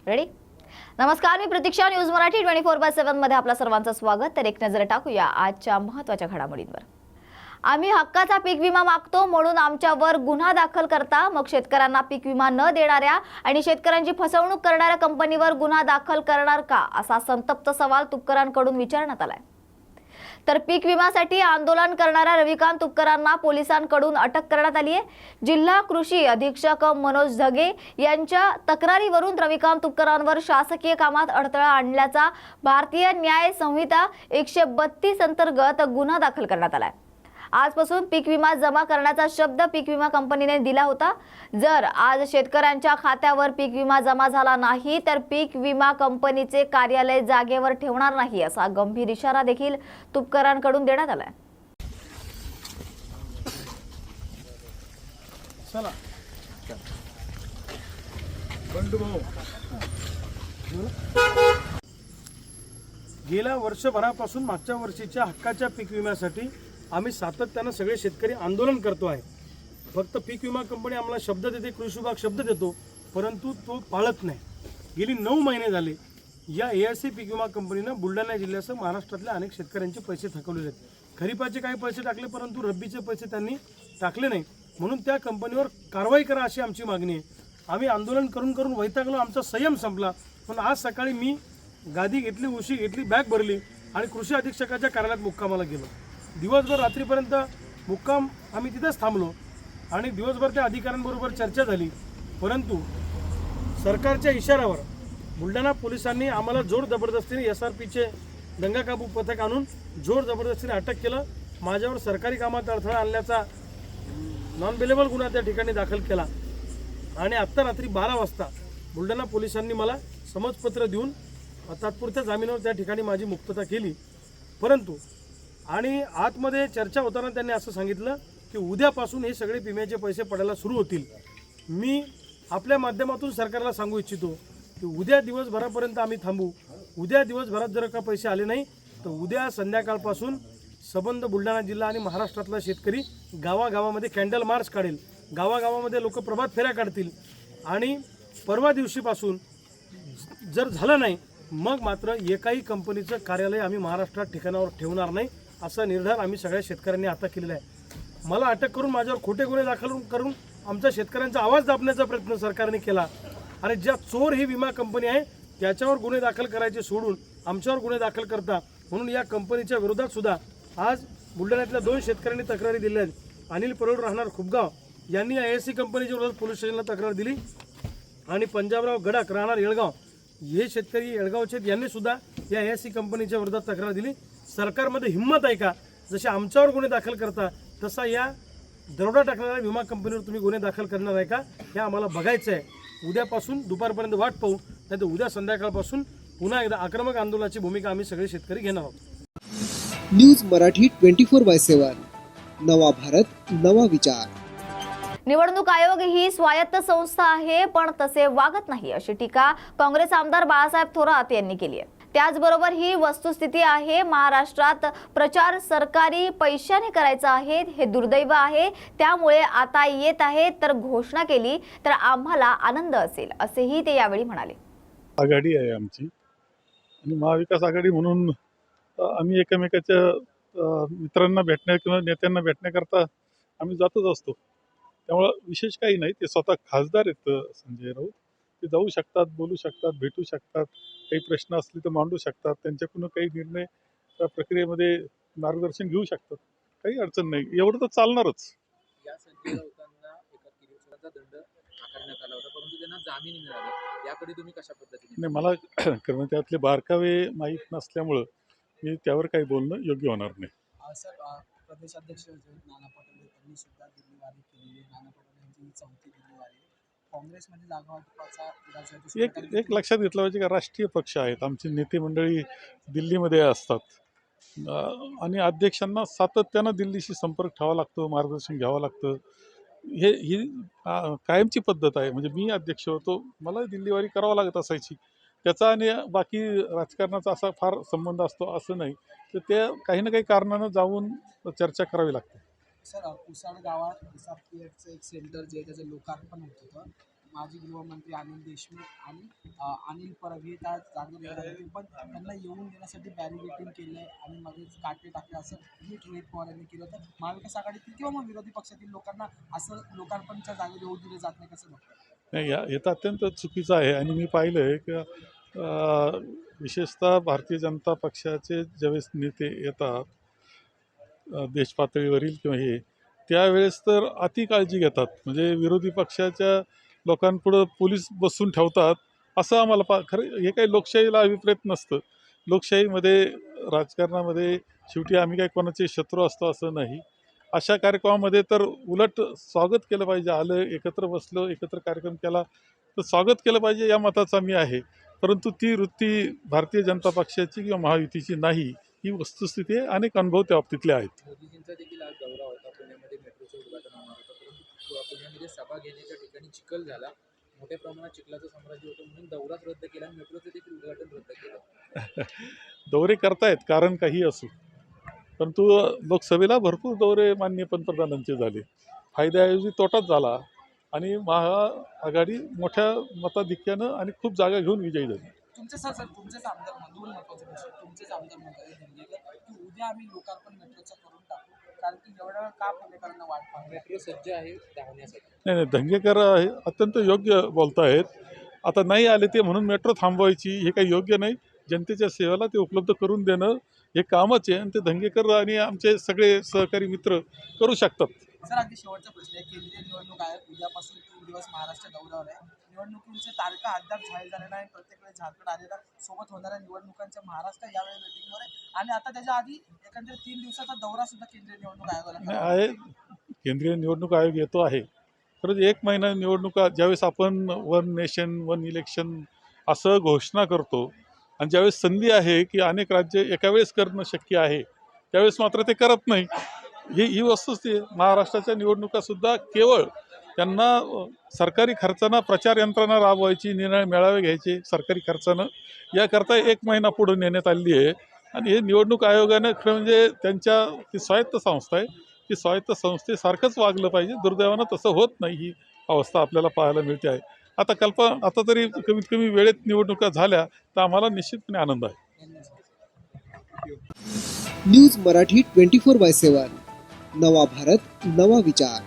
Ready? नमस्कार, मी प्रतीक्षा. News Marathi 24/7 मध्ये आपल्या सर्वांचं स्वागत. तर एक नजर टाकूया आजच्या महत्त्वाच्या घडामोडींवर. आम्ही हक्काचा पीक विमा मागतो म्हणून आमच्यावर गुन्हा दाखल करता, मग शेतकऱ्यांना पीक विमा न देणाऱ्या आणि शेतकऱ्यांची फसवणूक करणाऱ्या कंपनीवर गुन्हा दाखल करणार का, असा संतप्त सवाल तुपकरांकडून विचारण्यात आलाय. तर पीक विम्यासाठी आंदोलन करणाऱ्या रविकांत तुपकरांना पोलिसांकडून अटक करण्यात आली आहे. जिल्हा कृषी अधीक्षक मनोज झगे यांच्या तक्रारीवरून रविकांत तुपकरांवर शासकीय कामात अडथळा आणल्याचा भारतीय न्याय संहिता 132 अंतर्गत गुन्हा दाखल करण्यात आलाय. आजपासून पीक विमा जमा करण्याचा शब्द पीक विमा कंपनीने दिला होता. जर आज शेतकऱ्यांच्या खात्यावर पीक विमा जमा झाला नाही तर पीक विमा कंपनीचे कार्यालय जागेवर ठेवणार नाही, असा गंभीर इशारा देखील तुपकरांकडून देण्यात आलाय. चला बंडू भाऊ, गेल्या वर्षभरापासून मागच्या वर्षीच्या हक्काच्या पीक विम्यासाठी आम्ही सातत्यानं सगळे शेतकरी आंदोलन करतो आहे. फक्त पीक विमा कंपनी आम्हाला शब्द देते, कृषी विभाग शब्द देतो, परंतु तो पाळत नाही. गेली 9 महिने झाले या ARC पीक विमा कंपनीनं बुलढाणा जिल्ह्यासह महाराष्ट्रातल्या अनेक शेतकऱ्यांचे पैसे थकवलेले आहेत. खरीपाचे काही पैसे टाकले, परंतु रब्बीचे पैसे त्यांनी टाकले नाही. म्हणून त्या कंपनीवर कारवाई करा अशी आमची मागणी आहे. आम्ही आंदोलन करून करून वैतागलो, आमचा संयम संपला. पण आज सकाळी मी गादी घेतली, उशी घेतली, बॅग भरली आणि कृषी अधीक्षकाच्या कार्यालयात मुक्कामाला गेलो. दिवसभर रात्रीपर्यंत मुक्काम आम्ही तिथेच थांबलो आणि दिवसभर त्या अधिकाऱ्यांबरोबर चर्चा झाली. परंतु सरकारच्या इशाऱ्यावर बुलढाणा पोलिसांनी आम्हाला जोर जबरदस्तीने SRPचे दंगाकाबू पथक आणून जोर जबरदस्तीने अटक केलं. माझ्यावर सरकारी कामात अडथळा आणल्याचा नॉन बेलेबल गुन्हा त्या ठिकाणी दाखल केला आणि आत्ता रात्री 12 वाजता बुलढाणा पोलिसांनी मला समजपत्र देऊन तात्पुरत्या जामिनावर त्या ठिकाणी माझी मुक्तता केली. परंतु आणि आतमध्ये चर्चा होताना त्यांनी असं सांगितलं की उद्यापासून हे सगळे विम्याचे पैसे पडायला सुरू होतील. मी आपल्या माध्यमातून सरकारला सांगू इच्छितो की उद्या दिवसभरापर्यंत आम्ही थांबू. उद्या दिवसभरात जर का पैसे आले नाही तर उद्या संध्याकाळपासून संबंध बुलढाणा जिल्हा आणि महाराष्ट्रातला शेतकरी गावागावामध्ये कॅन्डल मार्च काढेल, गावागावामध्ये लोक प्रभात फेऱ्या काढतील आणि परवा दिवशीपासून जर झालं नाही मग मात्र एकाही कंपनीचं कार्यालय आम्ही महाराष्ट्रात ठिकाणावर ठेवणार नाही, असा निर्धार आम्ही सगळ्या शेतकऱ्यांनी आता केलेला आहे. मला अटक करून माझ्यावर खोटे गुन्हे दाखल करून आमच्या शेतकऱ्यांचा आवाज दाबण्याचा प्रयत्न सरकारने केला. आणि ज्या चोर ही विमा कंपनी आहे त्याच्यावर गुन्हे दाखल करायचे सोडून आमच्यावर गुन्हे दाखल करता. म्हणून या कंपनीच्या विरोधात सुद्धा आज बुलढाण्यातल्या 2 शेतकऱ्यांनी तक्रारी दिल्या आहेत. अनिल परोळ राहणार खुपगाव यांनी ARC कंपनीच्या विरोधात पोलीस स्टेशनला तक्रार दिली आणि पंजाबराव गडाख राहणार येळगाव हे शेतकरी येळगावचे यांनी सुद्धा या ARC कंपनीच्या विरोधात तक्रार दिली. सरकारमध्ये हिंमत आहे का? जसे आमच्यावर गुन्हे दाखल करता तसा या दरोडा टाकणाऱ्या विमा कंपनीवर तुम्ही गुन्हे दाखल करणार आहे का, हे आम्हाला बघायचं आहे. उद्यापासून दुपारपर्यंत वाट पाहू, नाही तर उद्या संध्याकाळपासून पुन्हा एकदा आक्रमक आंदोलनाची भूमिका आम्ही सगळे शेतकरी घेणार आहोत. न्यूज मराठी 24/7, नवा भारत नवा विचार. निवडणूक आयोग ही स्वायत्त संस्था आहे पण तसे वागत नाही, अशी टीका काँग्रेस आमदार बाळासाहेब थोरात यांनी केली आहे. त्याचबरोबर ही वस्तुस्थिती आहे. महाराष्ट्रात प्रचार सरकारी पैशाने करायचा आहे, हे दुर्दैव आहे. त्यामुळे आता येत आहे तर घोषणा केली तर आम्हाला आनंद असेल, असेही ते यावेळी म्हणाले. आघाडी आहे आमची आणि महाविकास आघाडी म्हणून आम्ही एकमेकाच्या मित्रांना भेटण्या किंवा नेत्यांना भेटण्याकरता आम्ही जातच असतो. त्यामुळं विशेष काही नाही. ते स्वतः खासदार आहेत संजय राऊत, ते जाऊ शकतात, बोलू शकतात, भेटू शकतात, काही प्रश्न असले तर मांडू शकतात, त्यांच्याकडून काही निर्णय प्रक्रियेमध्ये मार्गदर्शन घेऊ शकतात. काही अडचण नाही, एवढं तर चालणारच. या संजय राऊतांना एका किरीटचा दंड आकारण्यात आला होता, परंतु त्यांना जामीन मिळाला. याकडे तुम्ही कशा पद्धतीने? नाही, मला कारण त्यातले बारकावे माहीत नसल्यामुळं मी त्यावर काही बोलणं योग्य होणार नाही. सर, प्रदेशाध्यक्ष नाना पटोले त्यांनी सुद्धा दिल्लीवारी केलेली. नाना पटोले यांची 4थी दिल्लीवारी. काँग्रेसमध्ये जागा वाटपाचा एक लक्षात घेतलं पाहिजे का राष्ट्रीय पक्ष आहेत, आमची नेते मंडळी दिल्लीमध्ये असतात आणि अध्यक्षांना सातत्यानं दिल्लीशी संपर्क ठेवावा लागतो, मार्गदर्शन घ्यावं लागतं. ही कायमची पद्धत आहे. म्हणजे मी अध्यक्ष होतो, मला दिल्लीवारी करावं लागत असायची. त्याचा आणि बाकी राजकारणाचा असा फार संबंध असतो असं नाही. तर ते काही ना काही कारणानं जाऊन चर्चा करावी लागते. सर, कुसाड गावात SRPFचं एक सेंटर जे आहे त्याचं लोकार्पण होत होतं. माजी गृहमंत्री अनिल देशमुख आणि अनिल परब हे त्या जागेवर येणार होते, पण त्यांना येऊन देण्यासाठी बॅरिगेटिंग केलं आणि मध्येच काटे टाकले असं ट्विट रोहित पवार यांनी केलं. तर महाविकास आघाडीतील किंवा मग विरोधी पक्षातील लोकांना असं लोकार्पणच्या जागेवर येऊ दिले जात नाही, कसं बघतात? नाही, हे तर अत्यंत चुकीचं आहे. आणि मी पाहिलं आहे की विशेषतः भारतीय जनता पक्षाचे ज्यावेळेस नेते येतात देश पातळीवरील किंवा हे, त्यावेळेस तर अति काळजी घेतात. म्हणजे विरोधी पक्षाच्या लोकांपुढं पोलीस बसून ठेवतात, असं आम्हाला खरं हे काही लोकशाहीला अभिप्रेत नसतं. लोकशाहीमध्ये, राजकारणामध्ये शेवटी आम्ही काही कोणाचे शत्रू असतो असं नाही. अशा कार्यक्रमामध्ये तर उलट स्वागत केलं पाहिजे. आलं, एकत्र बसलो, एकत्र कार्यक्रम केला तर स्वागत केलं पाहिजे या मताचा मी आहे. परंतु ती वृत्ती भारतीय जनता पक्षाची किंवा महायुतीची नाही, ही वस्तुस्थिती आहे. अनेक अनुभव त्या बाबतीतले आहेत. मोदीजींचा देखील आज दौरा होता. पुण्यामध्ये मेट्रोचं उद्घाटन होणार होतं, परंतु पुण्यामध्ये सभा घेण्याच्या ठिकाणी चिखल झाला. मोठ्या प्रमाणात चिखलाचं साम्राज्य होतं म्हणून दौराच रद्द केला आणि मेट्रोचं देखील उद्घाटन रद्द केलं. दौरे करतायत, कारण काही असू. परंतु लोकसभेला भरपूर दौरे माननीय पंतप्रधानांचे झाले. फायद्याऐवजी तोटाच झाला आणि महाआघाडी मोठ्या मताधिक्यानं आणि खूप जागा घेऊन विजयी झाली. तुमचे तुमचेच आमदार दोन महत्वाचे प्रश्न. तुमचेच आमदार म्हणतात धंगेकर की उद्या आम्ही लोकार्पण मेट्रोचं करून टाकू, कारण की एवढा वेळ का पुणेकरांना वाट पाहू? मेट्रो सज्ज आहे धावण्यासाठी. नाही, धंगेकर अत्यंत योग्य बोलतायत. आता नाही आले ते म्हणून मेट्रो थांबवायची, हे काही योग्य नाही. जनतेच्या सेवेला ते उपलब्ध करून देणं हे कामच आहे आणि ते धंगेकर आणि आमचे सगळे सहकारी मित्र करू शकतात. सर, अगदी शेवटचा प्रश्न आहे. केंद्रीय निवडणूक आयोग उद्यापासून 3 दिवस महाराष्ट्र दौऱ्यावर आहे. निवडणुकीचे तारखा अद्याप जाहीर झाले नाही. प्रत्येक वेळेस झारखंड आलेला सोबत होणाऱ्या निवडणुकांच्या महाराष्ट्र यावेळी वेटिंगवर आहे आणि आता त्याच्या आधी एकंदरीत 3 दिवसाचा दौरा सुद्धा केंद्रीय निवडणूक आयोगाला नाही आहे, केंद्रीय निवडणूक आयोग येतो आहे. परंतु 1 महिना निवडणुका ज्यावेळेस आपण वन नेशन वन इलेक्शन असं घोषणा करतो आणि ज्यावेळेस संधी आहे की अनेक राज्य एका वेळेस करणं शक्य आहे, त्यावेळेस मात्र ते करत नाही. ही वस्तुस्थिती आहे. महाराष्ट्राच्या निवडणुकासुद्धा केवळ त्यांना सरकारी खर्चानं प्रचार यंत्रणा राबवायची, निर्णय मेळावे घ्यायचे सरकारी खर्चानं, याकरता 1 महिना पुढे नेण्यात आली आहे. आणि हे निवडणूक आयोगानं खरं म्हणजे त्यांच्या ती स्वायत्त संस्था आहे, ती स्वायत्त संस्थेसारखंच वागलं पाहिजे. दुर्दैवानं तसं होत नाही. ही अवस्था आपल्याला पाहायला मिळते आहे. आता तरी कमीत कमी वेळेत निवडणुका झाल्या तर आम्हाला निश्चितपणे आनंद आहे. न्यूज मराठी 24/7 नवा भारत नवा विचार.